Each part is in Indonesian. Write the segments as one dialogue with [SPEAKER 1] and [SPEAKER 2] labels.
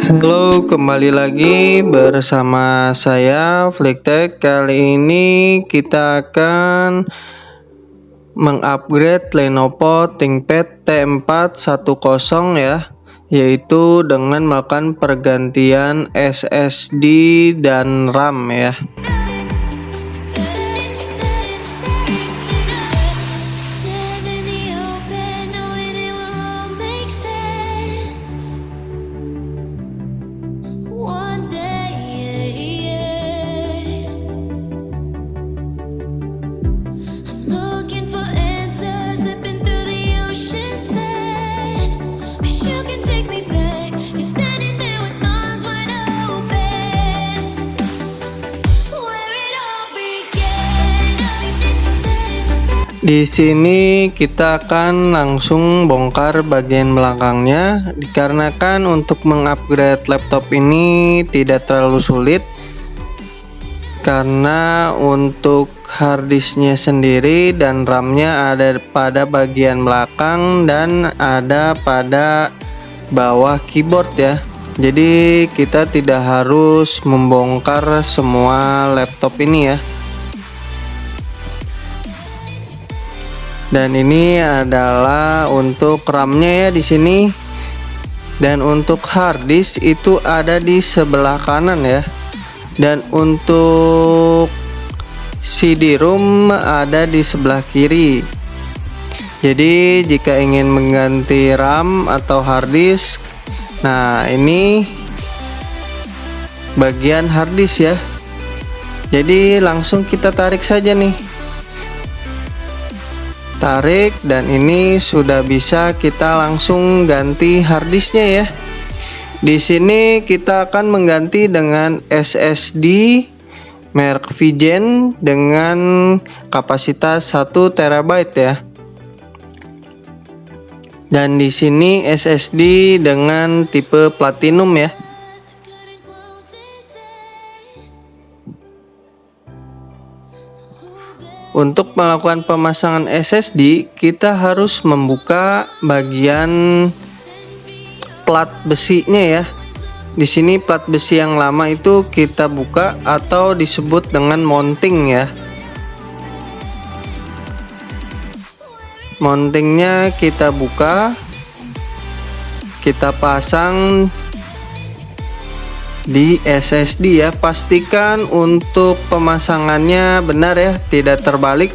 [SPEAKER 1] Halo, kembali lagi bersama saya Flicktek. Kali ini kita akan mengupgrade Lenovo ThinkPad T410 ya, yaitu dengan melakukan pergantian SSD dan RAM ya. Di sini kita akan langsung bongkar bagian belakangnya, dikarenakan untuk mengupgrade laptop ini tidak terlalu sulit, karena untuk harddisknya sendiri dan RAM-nya ada pada bagian belakang dan ada pada bawah keyboard ya. Jadi kita tidak harus membongkar semua laptop ini ya. Dan ini adalah untuk RAM-nya ya di sini. Dan untuk harddisk itu ada di sebelah kanan ya. Dan untuk CD-ROM ada di sebelah kiri. Jadi jika ingin mengganti RAM atau harddisk, nah ini bagian harddisk ya. Jadi langsung kita tarik saja nih. Tarik, dan ini sudah bisa kita langsung ganti harddisknya ya. Di sini kita akan mengganti dengan SSD merek Vygen dengan kapasitas 1 TB ya. Dan di sini SSD dengan tipe platinum ya. Untuk melakukan pemasangan SSD, kita harus membuka bagian plat besinya ya. Di sini plat besi yang lama itu kita buka atau disebut dengan mounting ya. Mountingnya kita buka, kita pasang di SSD ya. Pastikan untuk pemasangannya benar ya, tidak terbalik.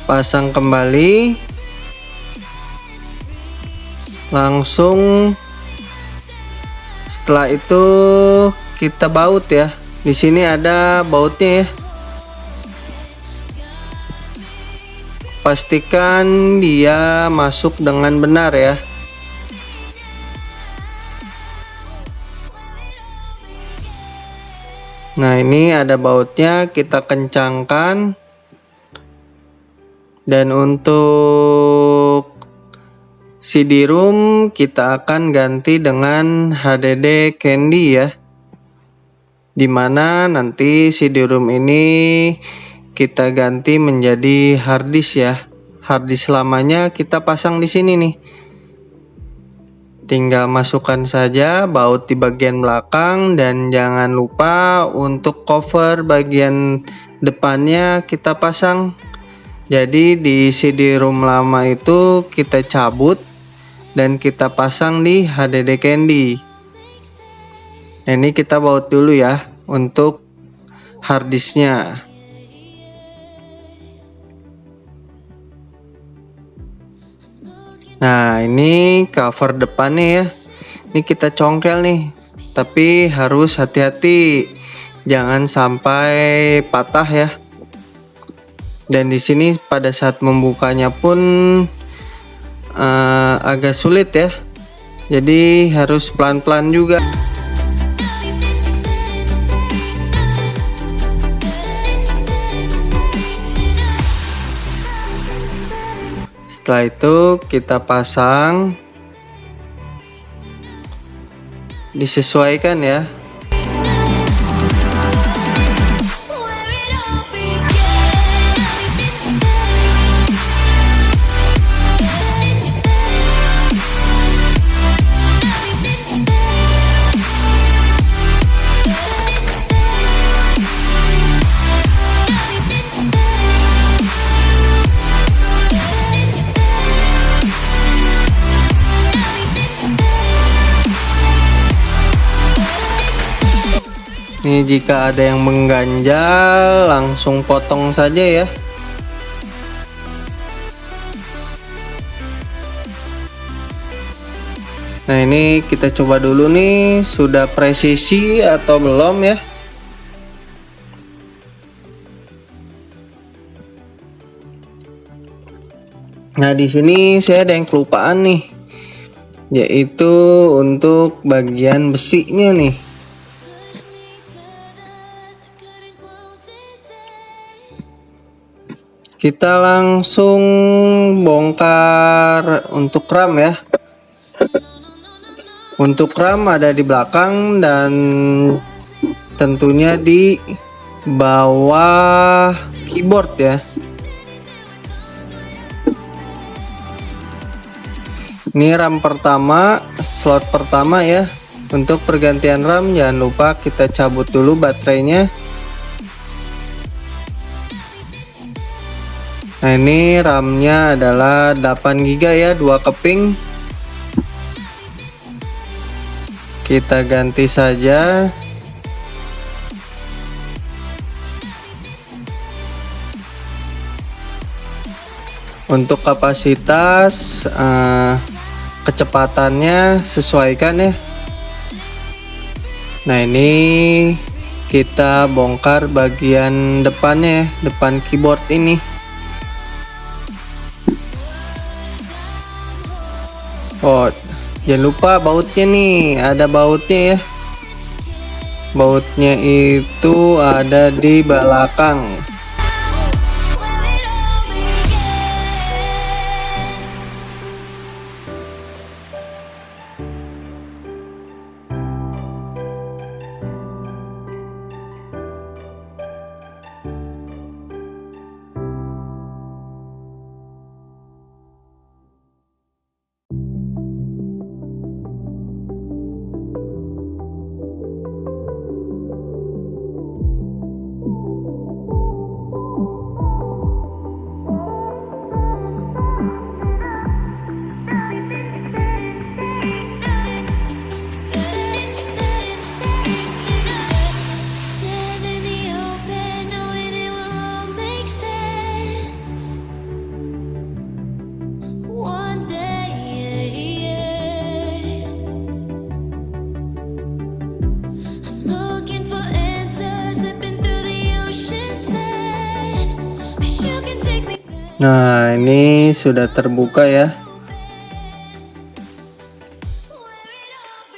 [SPEAKER 1] Pasang kembali. Langsung setelah itu kita baut ya. Di sini ada bautnya ya. Pastikan dia masuk dengan benar ya. Nah, ini ada bautnya, kita kencangkan. Dan untuk CD-ROM kita akan ganti dengan HDD Candy ya, dimana nanti CD-ROM ini kita ganti menjadi harddisk ya. Harddisk lamanya kita pasang di sini nih. Tinggal masukkan saja baut di bagian belakang, dan jangan lupa untuk cover bagian depannya kita pasang. Jadi di CD-ROM lama itu kita cabut dan kita pasang di HDD Candy. Nah, ini kita baut dulu ya untuk harddisknya. Nah, ini cover depannya ya. Ini kita congkel nih, tapi harus hati-hati, jangan sampai patah ya. Dan di sini pada saat membukanya pun agak sulit ya, jadi harus pelan-pelan juga. Setelah itu kita pasang, disesuaikan ya. Ini jika ada yang mengganjal, langsung potong saja ya. Nah, ini kita coba dulu nih, sudah presisi atau belum ya. Nah, di sini saya ada yang kelupaan nih, yaitu untuk bagian besinya nih. Kita langsung bongkar untuk ram ya. Untuk ram ada di belakang dan tentunya di bawah keyboard ya. Ini ram pertama, slot pertama ya. Untuk pergantian ram jangan lupa kita cabut dulu baterainya. Nah, ini RAM-nya adalah 8 GB ya, 2 keping. Kita ganti saja. Untuk kapasitas, kecepatannya sesuaikan ya. Nah, ini kita bongkar bagian depannya ya, depan keyboard ini. Oh, jangan lupa bautnya nih, ada bautnya ya. Bautnya itu ada di belakang. Nah, ini sudah terbuka ya.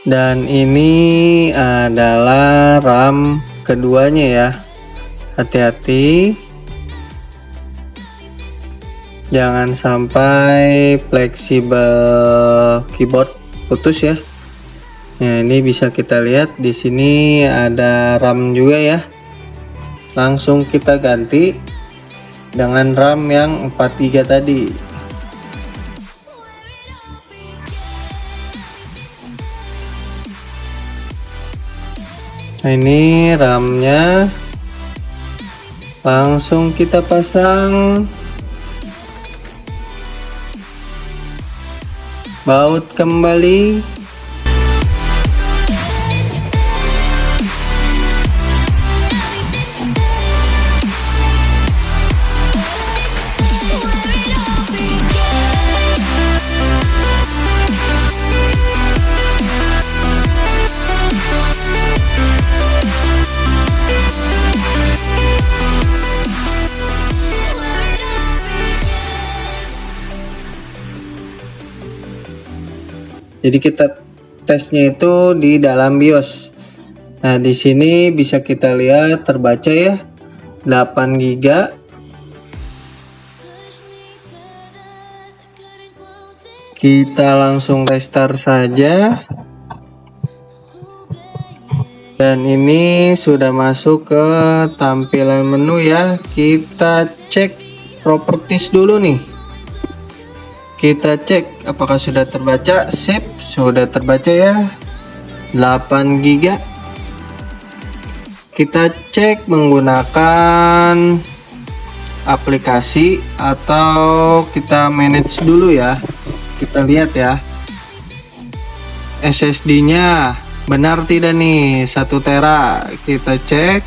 [SPEAKER 1] Dan ini adalah RAM keduanya ya. Hati-hati, jangan sampai fleksibel keyboard putus ya. Nah, ini bisa kita lihat di sini ada RAM juga ya. Langsung kita ganti dengan RAM yang 43 tadi. Nah, ini RAM-nya langsung kita pasang. Baut kembali. Jadi kita tesnya itu di dalam BIOS. Nah, di sini bisa kita lihat terbaca ya, 8 GB. Kita langsung restart saja. Dan ini sudah masuk ke tampilan menu ya. Kita cek properties dulu nih. Kita cek apakah sudah terbaca. Sip, sudah terbaca ya. 8 GB. Kita cek menggunakan aplikasi atau kita manage dulu ya. Kita lihat ya. SSD-nya benar tidak nih 1 tera. Kita cek.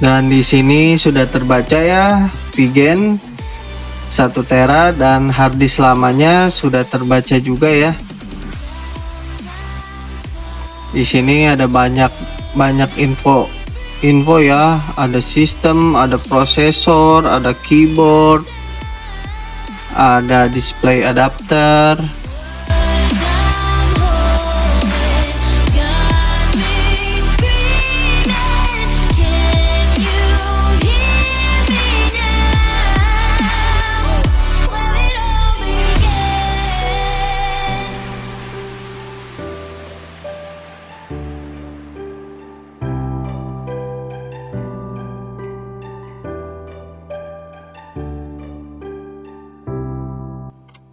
[SPEAKER 1] Dan di sini sudah terbaca ya, VGen 1 tera dan harddisk lamanya sudah terbaca juga ya. Di sini ada banyak info ya, ada sistem, ada prosesor, ada keyboard, ada display adapter.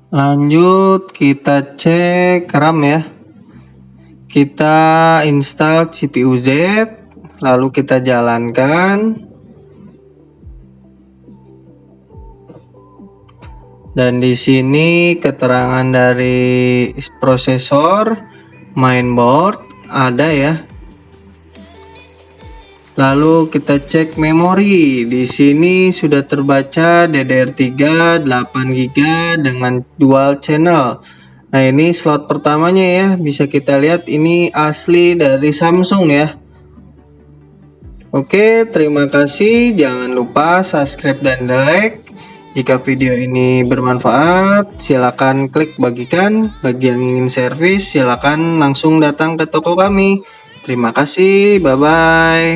[SPEAKER 1] Lanjut kita cek RAM ya. Kita install CPU Z, lalu kita jalankan. Dan di sini keterangan dari prosesor, mainboard ada ya. Lalu kita cek memori. Di sini sudah terbaca DDR3 8 GB dengan dual channel. Nah, ini slot pertamanya ya. Bisa kita lihat ini asli dari Samsung ya. Oke, terima kasih. Jangan lupa subscribe dan like. Jika video ini bermanfaat, silakan klik bagikan. Bagi yang ingin servis, silakan langsung datang ke toko kami. Terima kasih. Bye bye.